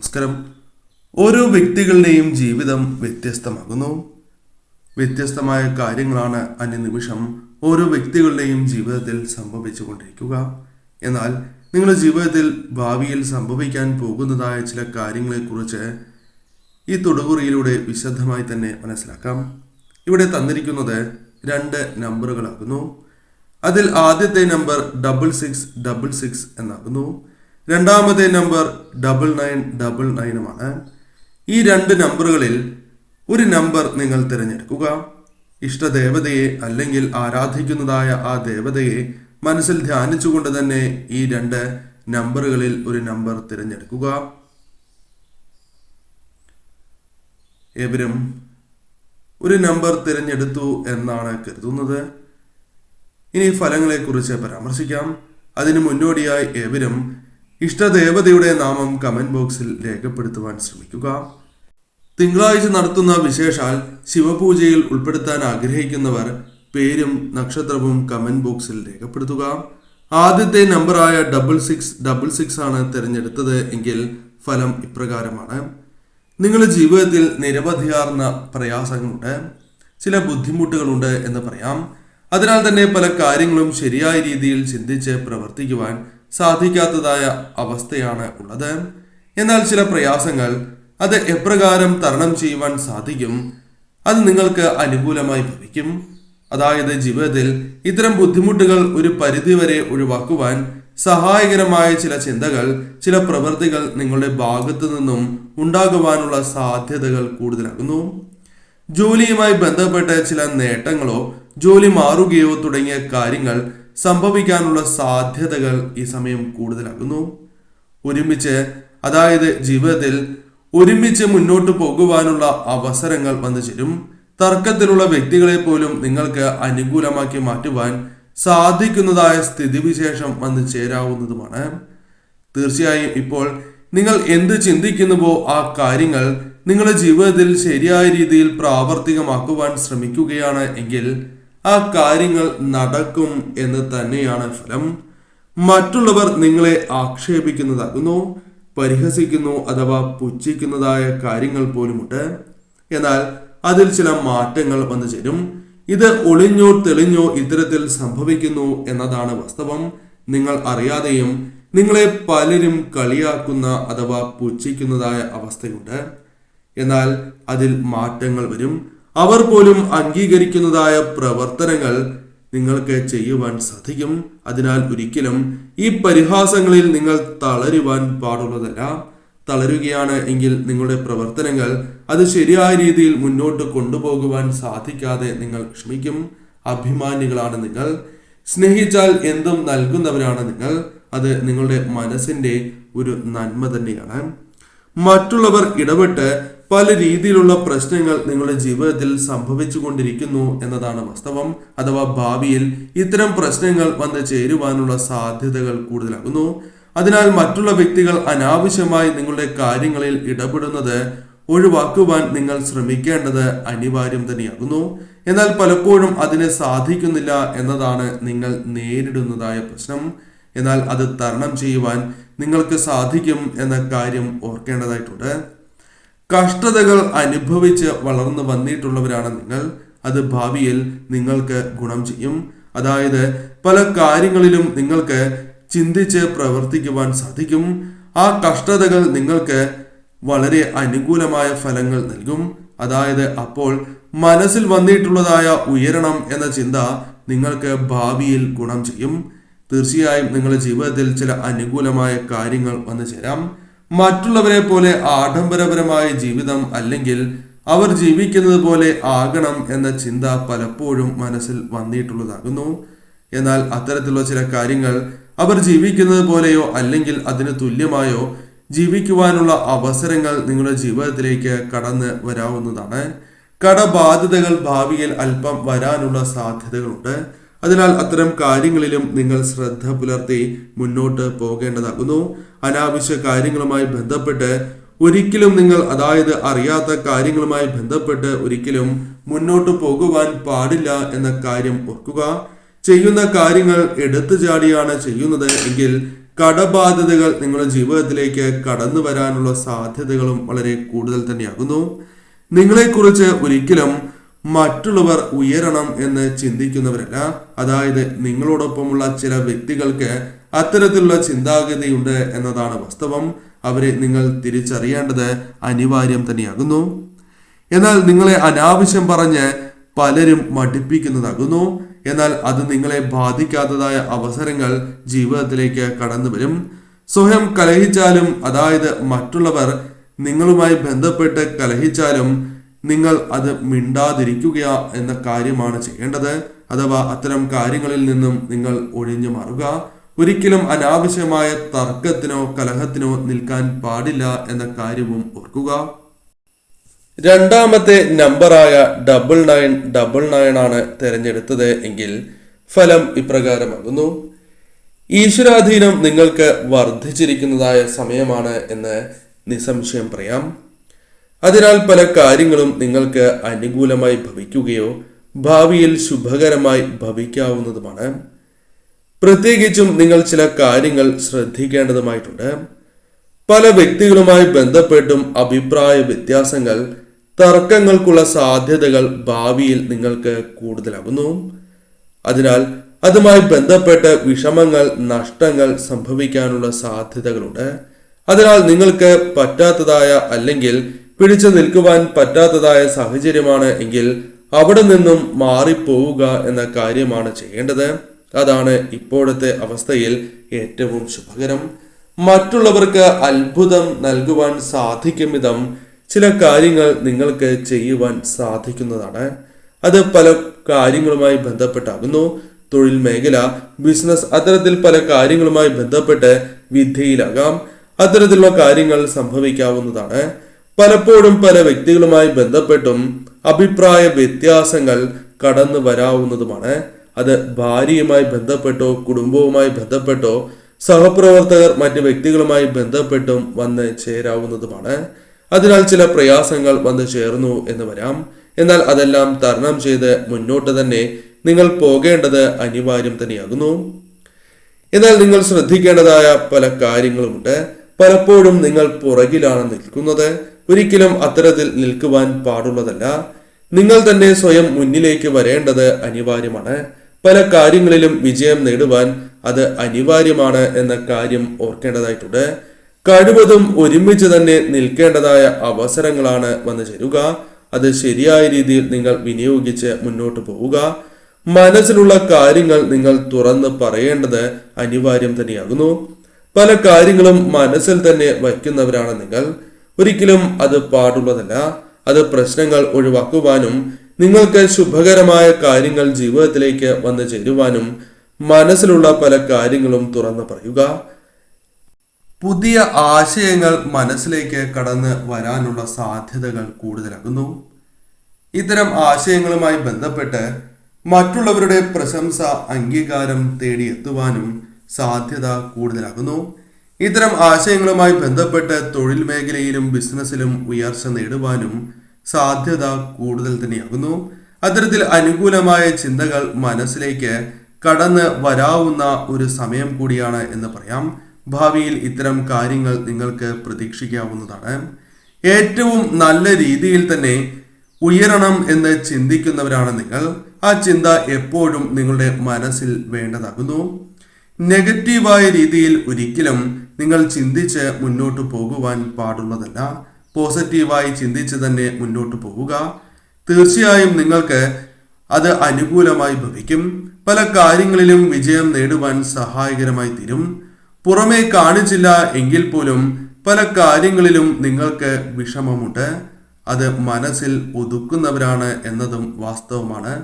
നമസ്കാരം. ഓരോ വ്യക്തികളുടെയും ജീവിതം വ്യത്യസ്തമാകുന്നു. വ്യത്യസ്തമായ കാര്യങ്ങളാണ് അനുനിമിഷം ഓരോ വ്യക്തികളുടെയും ജീവിതത്തിൽ സംഭവിച്ചുകൊണ്ടിരിക്കുക. എന്നാൽ നിങ്ങളുടെ ജീവിതത്തിൽ ഭാവിയിൽ സംഭവിക്കാൻ പോകുന്നതായ ചില കാര്യങ്ങളെക്കുറിച്ച് ഈ തൊടുകുറിയിലൂടെ വിശദമായി തന്നെ മനസ്സിലാക്കാം. ഇവിടെ തന്നിരിക്കുന്നത് 2 നമ്പറുകളാകുന്നു. അതിൽ ആദ്യത്തെ നമ്പർ 6666 എന്നാകുന്നു. രണ്ടാമത്തെ നമ്പർ 9999 ഈ 2 നമ്പറുകളിൽ ഒരു നമ്പർ നിങ്ങൾ തിരഞ്ഞെടുക്കുക. ഇഷ്ടദേവതയെ അല്ലെങ്കിൽ ആരാധിക്കുന്നതായ ആ ദേവതയെ മനസ്സിൽ ധ്യാനിച്ചുകൊണ്ട് തന്നെ ഈ 2 നമ്പറുകളിൽ ഒരു നമ്പർ തിരഞ്ഞെടുക്കുക. ഏവരും ഒരു നമ്പർ തിരഞ്ഞെടുത്തു എന്നാണ് കരുതുന്നത്. ഇനി ഫലങ്ങളെക്കുറിച്ച് പരാമർശിക്കാം. അതിനു മുന്നോടിയായി ഏവരും ഇഷ്ടദേവതയുടെ നാമം കമന്റ് ബോക്സിൽ രേഖപ്പെടുത്തുവാൻ ശ്രമിക്കുക. തിങ്കളാഴ്ച നടത്തുന്ന വിശേഷാൽ ശിവപൂജയിൽ ഉൾപ്പെടുത്താൻ ആഗ്രഹിക്കുന്നവർ പേരും നക്ഷത്രവും കമന്റ് ബോക്സിൽ രേഖപ്പെടുത്തുക. ആദ്യത്തെ നമ്പറായ 6666 ആണ് തിരഞ്ഞെടുത്തത് എങ്കിൽ ഫലം ഇപ്രകാരമാണ്. നിങ്ങളുടെ ജീവിതത്തിൽ നിരവധിയാർന്ന പ്രയാസങ്ങളുണ്ട്, ചില ബുദ്ധിമുട്ടുകളുണ്ട് എന്ന് പറയാം. അതിനാൽ തന്നെ പല കാര്യങ്ങളും ശരിയായ രീതിയിൽ ചിന്തിച്ച് പ്രവർത്തിക്കുവാൻ സാധിക്കാത്തതായ അവസ്ഥയാണ് ഉള്ളത്. എന്നാൽ ചില പ്രയാസങ്ങൾ അത് എപ്രകാരം തരണം ചെയ്യുവാൻ സാധിക്കും, അത് നിങ്ങൾക്ക് അനുകൂലമായി ഭവിക്കും. അതായത് ജീവിതത്തിൽ ഇത്തരം ബുദ്ധിമുട്ടുകൾ ഒരു പരിധിവരെ ഒഴിവാക്കുവാൻ സഹായകരമായ ചില ചിന്തകൾ, ചില പ്രവൃത്തികൾ നിങ്ങളുടെ ഭാഗത്തു നിന്നും ഉണ്ടാകുവാനുള്ള സാധ്യതകൾ കൂടുതലാകുന്നു. ജോലിയുമായി ബന്ധപ്പെട്ട ചില നേട്ടങ്ങളോ ജോലി മാറുകയോ തുടങ്ങിയ കാര്യങ്ങൾ സംഭവിക്കാനുള്ള സാധ്യതകൾ ഈ സമയം കൂടുതലാകുന്നു. ജീവിതത്തിൽ ഒരുമിച്ച് മുന്നോട്ട് പോകുവാനുള്ള അവസരങ്ങൾ വന്നു ചേരും. തർക്കത്തിലുള്ള വ്യക്തികളെ പോലും നിങ്ങൾക്ക് അനുകൂലമാക്കി മാറ്റുവാൻ സാധിക്കുന്നതായ സ്ഥിതിവിശേഷം വന്നു ചേരാവുന്നതുമാണ്. തീർച്ചയായും ഇപ്പോൾ നിങ്ങൾ എന്ത് ചിന്തിക്കുന്നുവോ ആ കാര്യങ്ങൾ നിങ്ങളുടെ ജീവിതത്തിൽ ശരിയായ രീതിയിൽ പ്രാവർത്തികമാക്കുവാൻ ശ്രമിക്കുകയാണ് എങ്കിൽ ആ കാര്യങ്ങൾ നടക്കും എന്ന് തന്നെയാണ് ഫലം. മറ്റുള്ളവർ നിങ്ങളെ ആക്ഷേപിക്കുന്നതാകുന്നു, പരിഹസിക്കുന്നു അഥവാ പുച്ഛിക്കുന്നതായ കാര്യങ്ങൾ പോലുമുണ്ട്. എന്നാൽ അതിൽ ചില മാറ്റങ്ങൾ വന്നു ചേരും. ഇത് ഒളിഞ്ഞോ തെളിഞ്ഞോ ഇത്തരത്തിൽ സംഭവിക്കുന്നു എന്നതാണ് വാസ്തവം. നിങ്ങൾ അറിയാതെയും നിങ്ങളെ പലരും കളിയാക്കുന്ന അഥവാ പുച്ഛിക്കുന്നതായ അവസ്ഥയുണ്ട്. എന്നാൽ അതിൽ മാറ്റങ്ങൾ വരും. അവർ പോലും അംഗീകരിക്കുന്നതായ പ്രവർത്തനങ്ങൾ നിങ്ങൾക്ക് ചെയ്യുവാൻ സാധിക്കും. അതിനാൽ ഒരിക്കലും ഈ പരിഹാസങ്ങളിൽ നിങ്ങൾ തളരുവാൻ പാടുള്ളതല്ല. തളരുകയാണ് എങ്കിൽ നിങ്ങളുടെ പ്രവർത്തനങ്ങൾ അത് ശരിയായ രീതിയിൽ മുന്നോട്ട് കൊണ്ടുപോകുവാൻ സാധിക്കാതെ നിങ്ങൾ ക്ഷമിക്കും. അഭിമാനികളാണ് നിങ്ങൾ. സ്നേഹിച്ചാൽ എന്തും നൽകുന്നവരാണ് നിങ്ങൾ. അത് നിങ്ങളുടെ മനസ്സിന്റെ ഒരു നന്മ തന്നെയാണ്. മറ്റുള്ളവർ ഇടപെട്ട് പല രീതിയിലുള്ള പ്രശ്നങ്ങൾ നിങ്ങളുടെ ജീവിതത്തിൽ സംഭവിച്ചു കൊണ്ടിരിക്കുന്നു എന്നതാണ് വാസ്തവം. അഥവാ ഭാവിയിൽ ഇത്തരം പ്രശ്നങ്ങൾ വന്ന് ചേരുവാനുള്ള സാധ്യതകൾ കൂടുതലാകുന്നു. അതിനാൽ മറ്റുള്ള വ്യക്തികൾ അനാവശ്യമായി നിങ്ങളുടെ കാര്യങ്ങളിൽ ഇടപെടുന്നത് ഒഴിവാക്കുവാൻ നിങ്ങൾ ശ്രമിക്കേണ്ടത് അനിവാര്യം തന്നെയാകുന്നു. എന്നാൽ പലപ്പോഴും അതിന് സാധിക്കുന്നില്ല എന്നതാണ് നിങ്ങൾ നേരിടുന്നതായ പ്രശ്നം. എന്നാൽ അത് തരണം ചെയ്യുവാൻ നിങ്ങൾക്ക് സാധിക്കും എന്ന കാര്യം ഓർക്കേണ്ടതായിട്ടുണ്ട്. കഷ്ടതകൾ അനുഭവിച്ച് വളർന്നു വന്നിട്ടുള്ളവരാണ് നിങ്ങൾ. അത് ഭാവിയിൽ നിങ്ങൾക്ക് ഗുണം ചെയ്യും. അതായത് പല കാര്യങ്ങളിലും നിങ്ങൾക്ക് ചിന്തിച്ച് പ്രവർത്തിക്കുവാൻ സാധിക്കും. ആ കഷ്ടതകൾ നിങ്ങൾക്ക് വളരെ അനുകൂലമായ ഫലങ്ങൾ നൽകും. അതായത് അപ്പോൾ മനസ്സിൽ വന്നിട്ടുള്ളതായ ഉയരണം എന്ന ചിന്ത നിങ്ങൾക്ക് ഭാവിയിൽ ഗുണം ചെയ്യും. തീർച്ചയായും നിങ്ങളുടെ ജീവിതത്തിൽ ചില അനുകൂലമായ കാര്യങ്ങൾ വന്നു ചേരാം. മറ്റുള്ളവരെ പോലെ ആഡംബരപരമായ ജീവിതം അല്ലെങ്കിൽ അവർ ജീവിക്കുന്നത് പോലെ ആകണം എന്ന ചിന്ത പലപ്പോഴും മനസ്സിൽ വന്നിട്ടുള്ളതാകുന്നു. എന്നാൽ അത്തരത്തിലുള്ള ചില കാര്യങ്ങൾ അവർ ജീവിക്കുന്നത് പോലെയോ അല്ലെങ്കിൽ അതിന് തുല്യമായോ ജീവിക്കുവാനുള്ള അവസരങ്ങൾ നിങ്ങളുടെ ജീവിതത്തിലേക്ക് കടന്ന് വരാവുന്നതാണ്. കടബാധ്യതകൾ ഭാവിയിൽ അല്പം വരാനുള്ള സാധ്യതകളുണ്ട്. അതിനാൽ അത്തരം കാര്യങ്ങളിലും നിങ്ങൾ ശ്രദ്ധ പുലർത്തി മുന്നോട്ട് പോകേണ്ടതാകുന്നു. അനാവശ്യ കാര്യങ്ങളുമായി ബന്ധപ്പെട്ട് ഒരിക്കലും നിങ്ങൾ അറിയാത്ത കാര്യങ്ങളുമായി ബന്ധപ്പെട്ട് ഒരിക്കലും മുന്നോട്ട് പോകുവാൻ പാടില്ല എന്ന കാര്യം ഓർക്കുക. ചെയ്യുന്ന കാര്യങ്ങൾ എടുത്തു ചാടിയാണ് ചെയ്യുന്നത് എങ്കിൽ കടബാധ്യതകൾ നിങ്ങളുടെ ജീവിതത്തിലേക്ക് കടന്നു വരാനുള്ള സാധ്യതകളും വളരെ കൂടുതൽ തന്നെയാകുന്നു. നിങ്ങളെക്കുറിച്ച് ഒരിക്കലും മറ്റുള്ളവർ ഉയരണം എന്ന് ചിന്തിക്കുന്നവരല്ല. അതായത് നിങ്ങളോടൊപ്പമുള്ള ചില വ്യക്തികൾക്ക് അത്തരത്തിലുള്ള ചിന്താഗതിയുണ്ട് എന്നതാണ് വാസ്തവം. അവരെ നിങ്ങൾ തിരിച്ചറിയേണ്ടത് അനിവാര്യം തന്നെയാകുന്നു. എന്നാൽ നിങ്ങളെ അനാവശ്യം പറഞ്ഞ് പലരും മടുപ്പിക്കുന്നതാകുന്നു. എന്നാൽ അത് നിങ്ങളെ ബാധിക്കാത്തതായ അവസരങ്ങൾ ജീവിതത്തിലേക്ക് കടന്നു വരും. സ്വയം കലഹിച്ചാലും, അതായത് മറ്റുള്ളവർ നിങ്ങളുമായി ബന്ധപ്പെട്ട് കലഹിച്ചാലും നിങ്ങൾ അത് മിണ്ടാതിരിക്കുക എന്ന കാര്യമാണ് ചെയ്യേണ്ടത്. അഥവാ അത്തരം കാര്യങ്ങളിൽ നിന്നും നിങ്ങൾ ഒഴിഞ്ഞു മാറുക. ഒരിക്കലും അനാവശ്യമായ തർക്കത്തിനോ കലഹത്തിനോ നിൽക്കാൻ പാടില്ല എന്ന കാര്യവും ഓർക്കുക. രണ്ടാമത്തെ നമ്പറായ 9999 ആണ് തിരഞ്ഞെടുത്തത് എങ്കിൽ ഫലം ഇപ്രകാരമാകുന്നു. ഈശ്വരാധീനം നിങ്ങൾക്ക് വർദ്ധിച്ചിരിക്കുന്നതായ സമയമാണ് എന്ന് നിസ്സംശയം പറയാം. അതിനാൽ പല കാര്യങ്ങളും നിങ്ങൾക്ക് അനുകൂലമായി ഭവിക്കുകയോ ഭാവിയിൽ ശുഭകരമായി ഭവിക്കാവുന്നതുമാണ്. പ്രത്യേകിച്ചും നിങ്ങൾ ചില കാര്യങ്ങൾ ശ്രദ്ധിക്കേണ്ടതുമായിട്ടുണ്ട്. പല വ്യക്തികളുമായി ബന്ധപ്പെട്ടും അഭിപ്രായ വ്യത്യാസങ്ങൾ, തർക്കങ്ങൾക്കുള്ള സാധ്യതകൾ ഭാവിയിൽ നിങ്ങൾക്ക് കൂടുതലാകുന്നു. അതിനാൽ അതുമായി ബന്ധപ്പെട്ട് വിഷമങ്ങൾ, നഷ്ടങ്ങൾ സംഭവിക്കാനുള്ള സാധ്യതകളുണ്ട്. അതിനാൽ നിങ്ങൾക്ക് പറ്റാത്തതായ അല്ലെങ്കിൽ പിടിച്ചു നിൽക്കുവാൻ പറ്റാത്തതായ സാഹചര്യമാണ് എങ്കിൽ അവിടെ നിന്നും മാറിപ്പോവുക എന്ന കാര്യമാണ് ചെയ്യേണ്ടത്. അതാണ് ഇപ്പോഴത്തെ അവസ്ഥയിൽ ഏറ്റവും ശുഭകരം. മറ്റുള്ളവർക്ക് അത്ഭുതം നൽകുവാൻ സാധിക്കും വിധം ചില കാര്യങ്ങൾ നിങ്ങൾക്ക് ചെയ്യുവാൻ സാധിക്കുന്നതാണ്. അത് പല കാര്യങ്ങളുമായി ബന്ധപ്പെട്ടാകുന്നു. തൊഴിൽ മേഖല, ബിസിനസ്, അത്തരത്തിൽ പല കാര്യങ്ങളുമായി ബന്ധപ്പെട്ട് വിദ്യയിലാകാം. അത്തരത്തിലുള്ള കാര്യങ്ങൾ സംഭവിക്കാവുന്നതാണ്. പലപ്പോഴും പല വ്യക്തികളുമായി ബന്ധപ്പെട്ടും അഭിപ്രായ വ്യത്യാസങ്ങൾ കടന്നു വരാവുന്നതുമാണ്. അത് ഭാര്യയുമായി ബന്ധപ്പെട്ടോ കുടുംബവുമായി ബന്ധപ്പെട്ടോ സഹപ്രവർത്തകർ മറ്റ് വ്യക്തികളുമായി ബന്ധപ്പെട്ടും വന്ന് ചേരാവുന്നതുമാണ്. അതിനാൽ ചില പ്രയാസങ്ങൾ വന്ന് ചേർന്നു എന്ന് വരാം. എന്നാൽ അതെല്ലാം തരണം ചെയ്ത് മുന്നോട്ട് തന്നെ നിങ്ങൾ പോകേണ്ടത് അനിവാര്യം തന്നെയാകുന്നു. എന്നാൽ നിങ്ങൾ ശ്രദ്ധിക്കേണ്ടതായ പല കാര്യങ്ങളുമുണ്ട്. പലപ്പോഴും നിങ്ങൾ പുറകിലാണ് നിൽക്കുന്നത്. ഒരിക്കലും അത്തരത്തിൽ നിൽക്കുവാൻ പാടുള്ളതല്ല. നിങ്ങൾ തന്നെ സ്വയം മുന്നിലേക്ക് വരേണ്ടത് അനിവാര്യമാണ്. പല കാര്യങ്ങളിലും വിജയം നേടുവാൻ അത് അനിവാര്യമാണ് എന്ന കാര്യം ഓർക്കേണ്ടതായിട്ടുണ്ട്. കഴിവതും ഒരുമിച്ച് തന്നെ നിൽക്കേണ്ടതായ അവസരങ്ങളാണ് വന്നു ചേരുക. അത് ശരിയായ രീതിയിൽ നിങ്ങൾ വിനിയോഗിച്ച് മുന്നോട്ട് പോവുക. മനസ്സിലുള്ള കാര്യങ്ങൾ നിങ്ങൾ തുറന്ന് പറയേണ്ടത് അനിവാര്യം തന്നെയാകുന്നു. പല കാര്യങ്ങളും മനസ്സിൽ തന്നെ വയ്ക്കുന്നവരാണ് നിങ്ങൾ. ഒരിക്കലും അത് പാടുള്ളതല്ല. അത് പ്രശ്നങ്ങൾ ഒഴിവാക്കുവാനും നിങ്ങൾക്ക് ശുഭകരമായ കാര്യങ്ങൾ ജീവിതത്തിലേക്ക് വന്നു ചേരുവാനും മനസ്സിലുള്ള പല കാര്യങ്ങളും തുറന്നു പറയുക. പുതിയ ആശയങ്ങൾ മനസ്സിലേക്ക് കടന്ന് വരാനുള്ള സാധ്യതകൾ കൂടുതലാകുന്നു. ഇത്തരം ആശയങ്ങളുമായി ബന്ധപ്പെട്ട് മറ്റുള്ളവരുടെ പ്രശംസ, അംഗീകാരം തേടിയെത്തുവാനും സാധ്യത കൂടുതലാകുന്നു. ഇത്തരം ആശയങ്ങളുമായി ബന്ധപ്പെട്ട് തൊഴിൽ മേഖലയിലും ബിസിനസ്സിലും ഉയർച്ച നേടുവാനും സാധ്യത കൂടുതൽ തന്നെയാകുന്നു. അത്തരത്തിൽ അനുകൂലമായ ചിന്തകൾ മനസ്സിലേക്ക് കടന്ന് വരാവുന്ന ഒരു സമയം കൂടിയാണ് എന്ന് പറയാം. ഭാവിയിൽ ഇത്തരം കാര്യങ്ങൾ നിങ്ങൾക്ക് പ്രതീക്ഷിക്കാവുന്നതാണ്. ഏറ്റവും നല്ല രീതിയിൽ തന്നെ ഉയരണം എന്ന് ചിന്തിക്കുന്നവരാണ് നിങ്ങൾ. ആ ചിന്ത എപ്പോഴും നിങ്ങളുടെ മനസ്സിൽ വേണ്ടതാകുന്നു. നെഗറ്റീവായ രീതിയിൽ ഒരിക്കലും നിങ്ങൾ ചിന്തിച്ച് മുന്നോട്ട് പോകുവാൻ പാടുള്ളതല്ല. പോസിറ്റീവായി ചിന്തിച്ച് തന്നെ മുന്നോട്ട് പോവുക. തീർച്ചയായും നിങ്ങൾക്ക് അത് അനുകൂലമായി ഭവിക്കും. പല കാര്യങ്ങളിലും വിജയം നേടുവാൻ സഹായകരമായി തീരും. പുറമേ കാണിച്ചില്ല എങ്കിൽ പോലും പല കാര്യങ്ങളിലും നിങ്ങൾക്ക് വിഷമമുണ്ട്. അത് മനസ്സിൽ ഒതുക്കുന്നവരാണ് എന്നതും വാസ്തവമാണ്.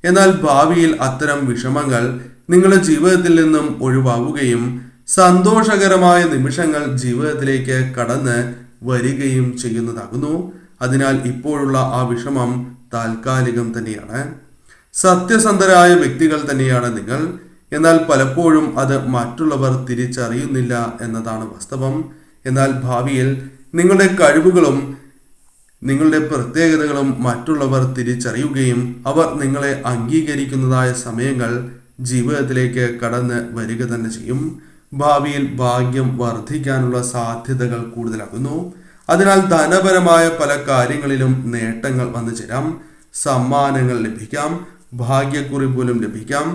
എന്നാൽ ഭാവിയിൽ അത്തരം വിഷമങ്ങൾ നിങ്ങളുടെ ജീവിതത്തിൽ നിന്നും ഒഴിവാവുകയും സന്തോഷകരമായ നിമിഷങ്ങൾ ജീവിതത്തിലേക്ക് കടന്ന് വരികയും ചെയ്യുന്നതാകുന്നു. അതിനാൽ ഇപ്പോഴുള്ള ആ വിഷമം താൽക്കാലികം തന്നെയാണ്. സത്യസന്ധരായ വ്യക്തികൾ തന്നെയാണ് നിങ്ങൾ. എന്നാൽ പലപ്പോഴും അത് മറ്റുള്ളവർ തിരിച്ചറിയുന്നില്ല എന്നതാണ് വാസ്തവം. എന്നാൽ ഭാവിയിൽ നിങ്ങളുടെ കഴിവുകളും നിങ്ങളുടെ പ്രത്യേകതകളും മറ്റുള്ളവർ തിരിച്ചറിയുകയും അവർ നിങ്ങളെ അംഗീകരിക്കുന്നതായ സമയങ്ങൾ ജീവിതത്തിലേക്ക് കടന്ന് വരിക തന്നെ ചെയ്യും. ഭാവിയിൽ ഭാഗ്യം വർദ്ധിക്കാനുള്ള സാധ്യതകൾ കൂടുതലാകുന്നു. അതിനാൽ ധനപരമായ പല കാര്യങ്ങളിലും നേട്ടങ്ങൾ വന്നു ചേരാം. സമ്മാനങ്ങൾ ലഭിക്കാം, ഭാഗ്യക്കുറി പോലും ലഭിക്കാം.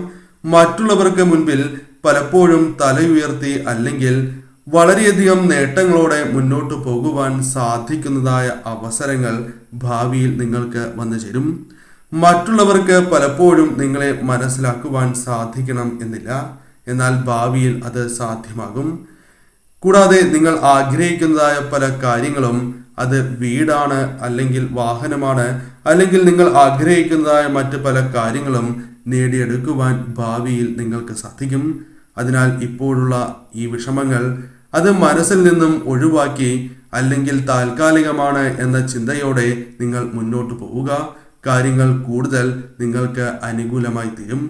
മറ്റുള്ളവർക്ക് മുൻപിൽ പലപ്പോഴും തലയുയർത്തി അല്ലെങ്കിൽ വളരെയധികം നേട്ടങ്ങളോടെ മുന്നോട്ട് പോകുവാൻ സാധിക്കുന്നതായ അവസരങ്ങൾ ഭാവിയിൽ നിങ്ങൾക്ക് വന്നു ചേരും. മറ്റുള്ളവർക്ക് പലപ്പോഴും നിങ്ങളെ മനസ്സിലാക്കുവാൻ സാധിക്കണം എന്നില്ല, എന്നാൽ ഭാവിയിൽ അത് സാധ്യമാകും. കൂടാതെ നിങ്ങൾ ആഗ്രഹിക്കുന്നതായ പല കാര്യങ്ങളും, അത് വീടാണ്, അല്ലെങ്കിൽ വാഹനമാണ്, അല്ലെങ്കിൽ നിങ്ങൾ ആഗ്രഹിക്കുന്നതായ മറ്റ് പല കാര്യങ്ങളും നേടിയെടുക്കുവാൻ ഭാവിയിൽ നിങ്ങൾക്ക് സാധിക്കും. അതിനാൽ ഇപ്പോഴുള്ള ഈ വിഷമങ്ങൾ അത് മനസ്സിൽ നിന്നും ഒഴിവാക്കി, അല്ലെങ്കിൽ താൽക്കാലികമാണ് എന്ന ചിന്തയോടെ നിങ്ങൾ മുന്നോട്ട് പോവുക. കാര്യങ്ങൾ കൂടുതൽ നിങ്ങൾക്ക് അനുകൂലമായി തീരും.